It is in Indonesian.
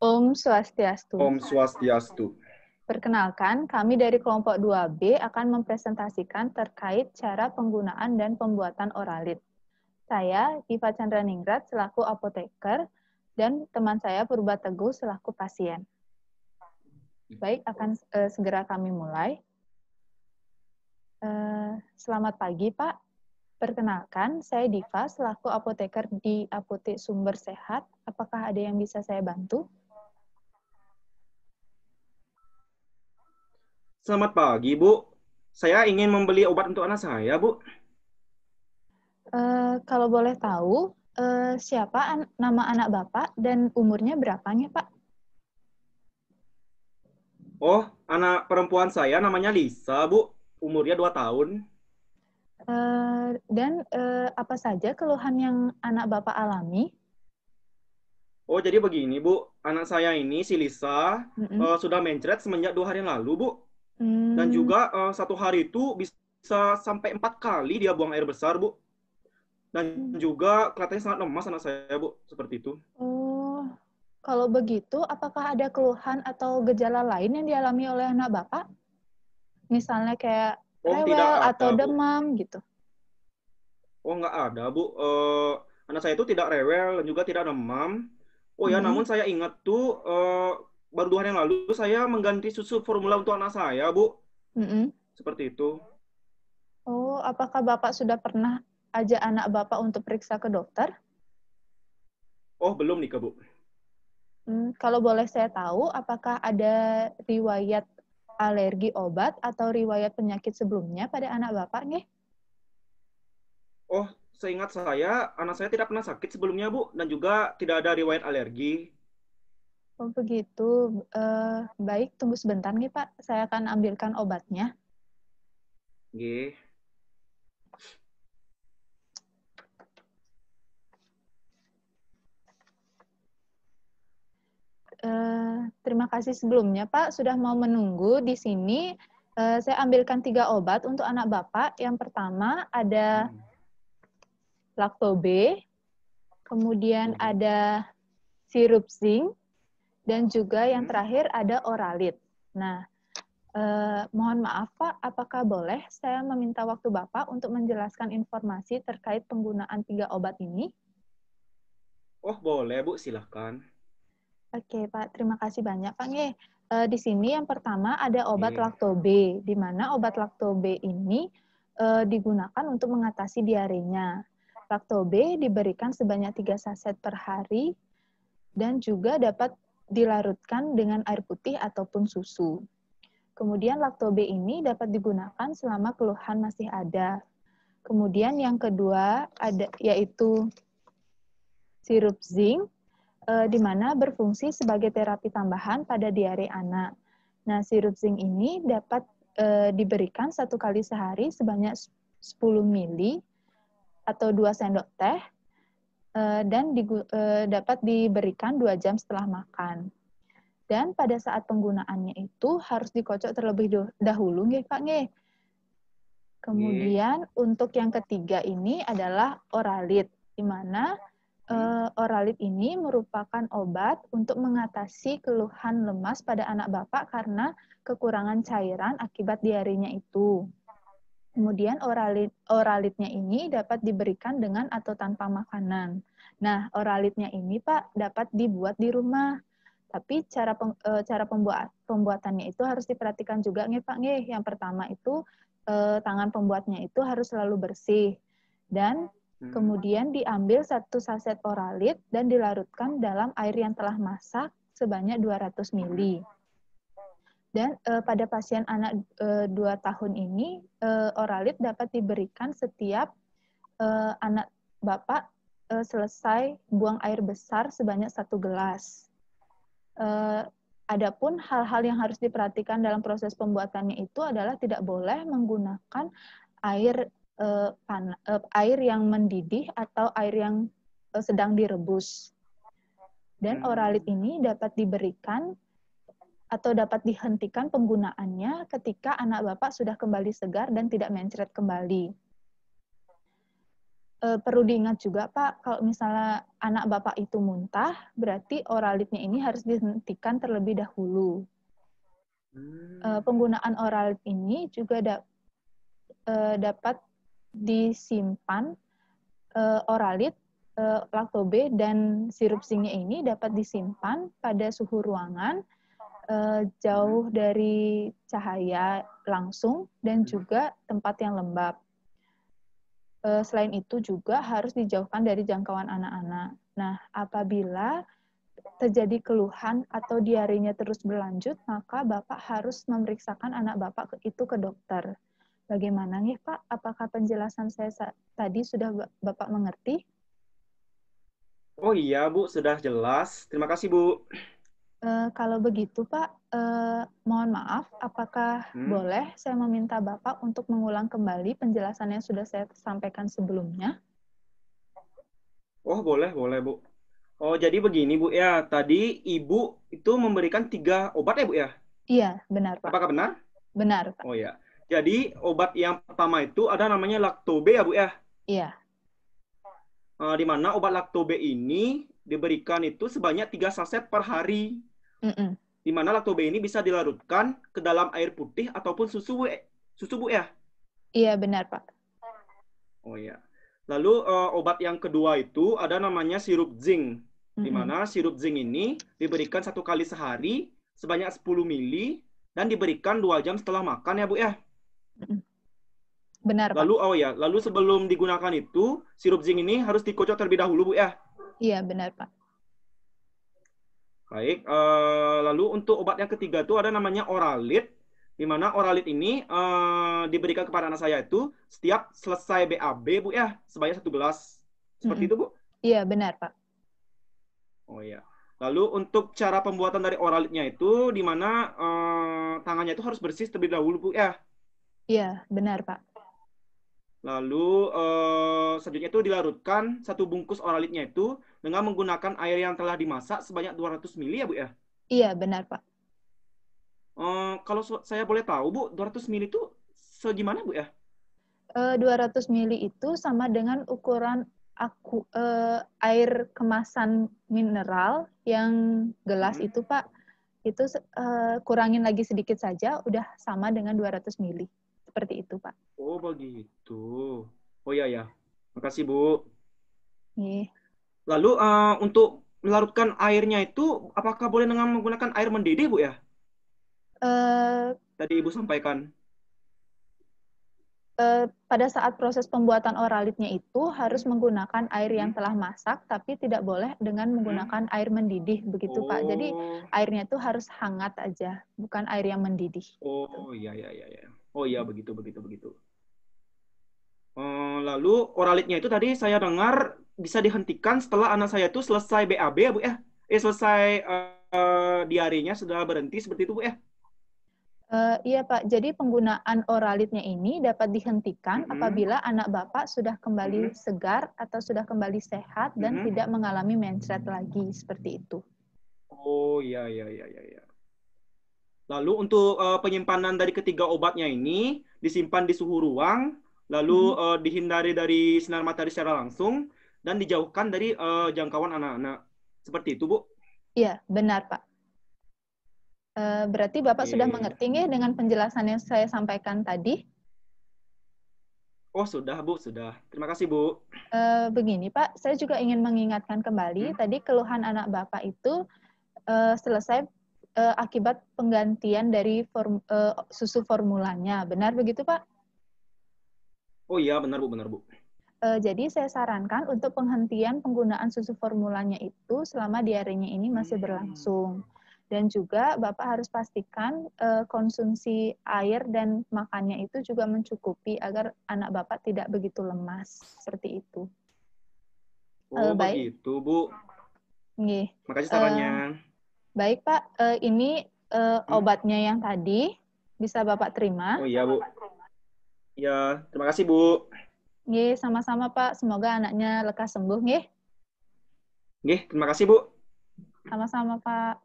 Om Swastiastu. Om Swastiastu. Perkenalkan, kami dari kelompok 2B akan mempresentasikan terkait cara penggunaan dan pembuatan oralit. Saya, Diva Chandraningrat, selaku apoteker, dan teman saya Purba Teguh selaku pasien. Baik, akan segera kami mulai. Selamat pagi, Pak. Perkenalkan, saya Diva selaku apoteker di Apotek Sumber Sehat. Apakah ada yang bisa saya bantu? Selamat pagi, Bu. Saya ingin membeli obat untuk anak saya, Bu. Kalau boleh tahu, siapa nama anak Bapak dan umurnya berapa nih, Pak? Oh, anak perempuan saya namanya Lisa, Bu. Umurnya 2 tahun. Dan apa saja keluhan yang anak Bapak alami? Oh, jadi begini, Bu. Anak saya ini, si Lisa, Mm-mm. sudah mencret semenjak 2 hari yang lalu, Bu. Dan Hmm, juga satu hari itu bisa sampai 4 kali dia buang air besar, Bu. Dan juga kelihatannya sangat lemas anak saya, Bu. Seperti itu. Oh, kalau begitu, apakah ada keluhan atau gejala lain yang dialami oleh anak Bapak? Misalnya kayak Oh, tidak rewel atau ada, Bu. demam gitu. Oh, nggak ada, Bu. Anak saya itu tidak rewel dan juga tidak demam. Oh ya, Mm-mm. namun saya ingat tuh baru 2 hari yang lalu saya mengganti susu formula untuk anak saya, Bu. Mm-mm. Seperti itu. Oh, apakah Bapak sudah pernah ajak anak Bapak untuk periksa ke dokter? Oh, belum nih, Bu. Kalau boleh saya tahu, apakah ada riwayat alergi obat atau riwayat penyakit sebelumnya pada anak Bapak, nggih? Oh, seingat saya, anak saya tidak pernah sakit sebelumnya, Bu. Dan juga tidak ada riwayat alergi. Oh, begitu. Baik, tunggu sebentar nih, Pak. Saya akan ambilkan obatnya. Nggih. Terima kasih sebelumnya, Pak, sudah mau menunggu di sini. Saya ambilkan 3 obat untuk anak Bapak. Yang pertama ada Hmm. Lactobe, kemudian Oke. ada sirup zinc, dan juga yang Hmm. terakhir ada Oralit. Nah, mohon maaf Pak, apakah boleh saya meminta waktu Bapak untuk menjelaskan informasi terkait penggunaan 3 obat ini? Oh, boleh, Bu. Silahkan. Oke Pak, terima kasih banyak Pak. Nge. Di sini yang pertama ada obat Oke. Lactobe, di mana obat Lactobe ini digunakan untuk mengatasi diarenya. Lactobe diberikan sebanyak 3 saset per hari dan juga dapat dilarutkan dengan air putih ataupun susu. Kemudian Lactobe ini dapat digunakan selama keluhan masih ada. Kemudian yang kedua ada yaitu sirup zinc, di mana berfungsi sebagai terapi tambahan pada diare anak. Nah, sirup zinc ini dapat diberikan 1 kali sehari sebanyak 10 mili atau 2 sendok teh, dan dapat diberikan 2 jam setelah makan. Dan pada saat penggunaannya itu harus dikocok terlebih dahulu, nggih Pak, nggih. Nggih. Kemudian untuk yang ketiga ini adalah Oralit, di mana Hmm. Oralit ini merupakan obat untuk mengatasi keluhan lemas pada anak Bapak karena kekurangan cairan akibat diarenya itu. Kemudian oralitnya ini dapat diberikan dengan atau tanpa makanan. Nah, oralitnya ini Pak dapat dibuat di rumah. Tapi cara pembuatannya itu harus diperhatikan juga nih Pak nih. Yang pertama itu tangan pembuatnya itu harus selalu bersih. Dan Hmm. kemudian diambil 1 saset oralit dan dilarutkan dalam air yang telah masak sebanyak 200 mili. Dan pada pasien anak 2 tahun ini, oralit dapat diberikan setiap anak Bapak selesai buang air besar sebanyak 1 gelas. Adapun hal-hal yang harus diperhatikan dalam proses pembuatannya itu adalah tidak boleh menggunakan air air yang mendidih atau air yang sedang direbus. Dan oralit Hmm. ini dapat diberikan atau dapat dihentikan penggunaannya ketika anak Bapak sudah kembali segar dan tidak mencret kembali. perlu diingat juga Pak, kalau misalnya anak Bapak itu muntah, berarti oralitnya ini harus dihentikan terlebih dahulu. Penggunaan oralit ini juga dapat disimpan, oralit, Lacto-B dan sirup zinknya ini dapat disimpan pada suhu ruangan, jauh dari cahaya langsung dan juga tempat yang lembab. Selain itu juga harus dijauhkan dari jangkauan anak-anak. Nah, apabila terjadi keluhan atau diarenya terus berlanjut, maka Bapak harus memeriksakan anak Bapak itu ke dokter. Bagaimana nih Pak? Apakah penjelasan saya tadi sudah Bapak mengerti? Oh iya, Bu, sudah jelas. Terima kasih, Bu. Kalau begitu Pak, mohon maaf, apakah boleh saya meminta Bapak untuk mengulang kembali penjelasan yang sudah saya sampaikan sebelumnya? Oh, boleh, Bu. Oh, jadi begini, Bu, ya. Tadi Ibu itu memberikan 3 obat ya, Bu, ya? Iya, benar Pak. Apakah benar? Benar Pak. Oh, ya. Jadi, obat yang pertama itu ada namanya Lacto-B ya, Bu, ya? Iya. Di mana obat Lacto-B ini diberikan itu sebanyak 3 saset per hari. Di mana Lacto-B ini bisa dilarutkan ke dalam air putih ataupun susu, Bu, ya? Iya, benar Pak. Oh, ya. Lalu obat yang kedua itu ada namanya sirup zinc. Di mana sirup zinc ini diberikan 1 kali sehari sebanyak 10 mili dan diberikan 2 jam setelah makan ya, Bu, ya? Benar, Pak. Lalu sebelum digunakan itu, sirup zinc ini harus dikocok terlebih dahulu, Bu, ya? Iya, benar, Pak. Baik, lalu untuk obat yang ketiga itu ada namanya Oralit, di mana Oralit ini diberikan kepada anak saya itu setiap selesai BAB, Bu, ya, sebanyak 1 gelas. Seperti itu, Bu? Iya, benar, Pak. Oh, ya. Lalu untuk cara pembuatan dari Oralitnya itu, di mana tangannya itu harus bersih terlebih dahulu, Bu, ya? Iya, benar, Pak. Lalu selanjutnya itu dilarutkan 1 bungkus Oralitnya itu dengan menggunakan air yang telah dimasak sebanyak 200 mili ya, Bu, ya? Iya, benar, Pak. Kalau saya boleh tahu, Bu, 200 mili itu segimana, Bu, ya? 200 mili itu sama dengan ukuran air kemasan mineral yang gelas itu, Pak. Itu kurangin lagi sedikit saja, udah sama dengan 200 mili. Seperti itu, Pak. Oh, begitu. Oh, iya, ya. Makasih, Bu. Iya. Lalu untuk melarutkan airnya itu, apakah boleh dengan menggunakan air mendidih, Bu, ya? Tadi Ibu sampaikan. Pada saat proses pembuatan oralitnya itu harus menggunakan air yang telah masak, tapi tidak boleh dengan menggunakan air mendidih, begitu Pak. Jadi airnya itu harus hangat aja, bukan air yang mendidih. Oh, iya. Oh, iya, begitu. Lalu oralitnya itu tadi saya dengar bisa dihentikan setelah anak saya itu selesai BAB ya, Bu, ya? Selesai diarenya sudah berhenti seperti itu, Bu, ya? Iya Pak, jadi penggunaan oralitnya ini dapat dihentikan apabila anak Bapak sudah kembali segar atau sudah kembali sehat dan tidak mengalami mencret lagi, seperti itu. Oh, iya. Lalu untuk penyimpanan dari ketiga obatnya ini disimpan di suhu ruang, lalu dihindari dari sinar matahari secara langsung, dan dijauhkan dari jangkauan anak-anak. Seperti itu, Bu? Iya, benar Pak. Berarti Bapak sudah mengerti nggih dengan penjelasan yang saya sampaikan tadi? Oh, sudah, Bu, sudah. Terima kasih, Bu. Begini, Pak, saya juga ingin mengingatkan kembali, tadi keluhan anak Bapak itu selesai akibat penggantian dari susu formulanya. Benar begitu, Pak? Oh iya, benar, Bu. Jadi saya sarankan untuk penghentian penggunaan susu formulanya itu selama diarenya ini masih berlangsung. Dan juga Bapak harus pastikan konsumsi air dan makannya itu juga mencukupi agar anak Bapak tidak begitu lemas. Seperti itu. Oh, begitu, Bu. Nggih. Makasih sarannya. Baik, Pak. Ini obatnya yang tadi. Bisa Bapak terima. Oh iya, Bu. Ya, terima kasih, Bu. Nggih, sama-sama, Pak. Semoga anaknya lekas sembuh, nggih. Nggih, terima kasih, Bu. Sama-sama, Pak.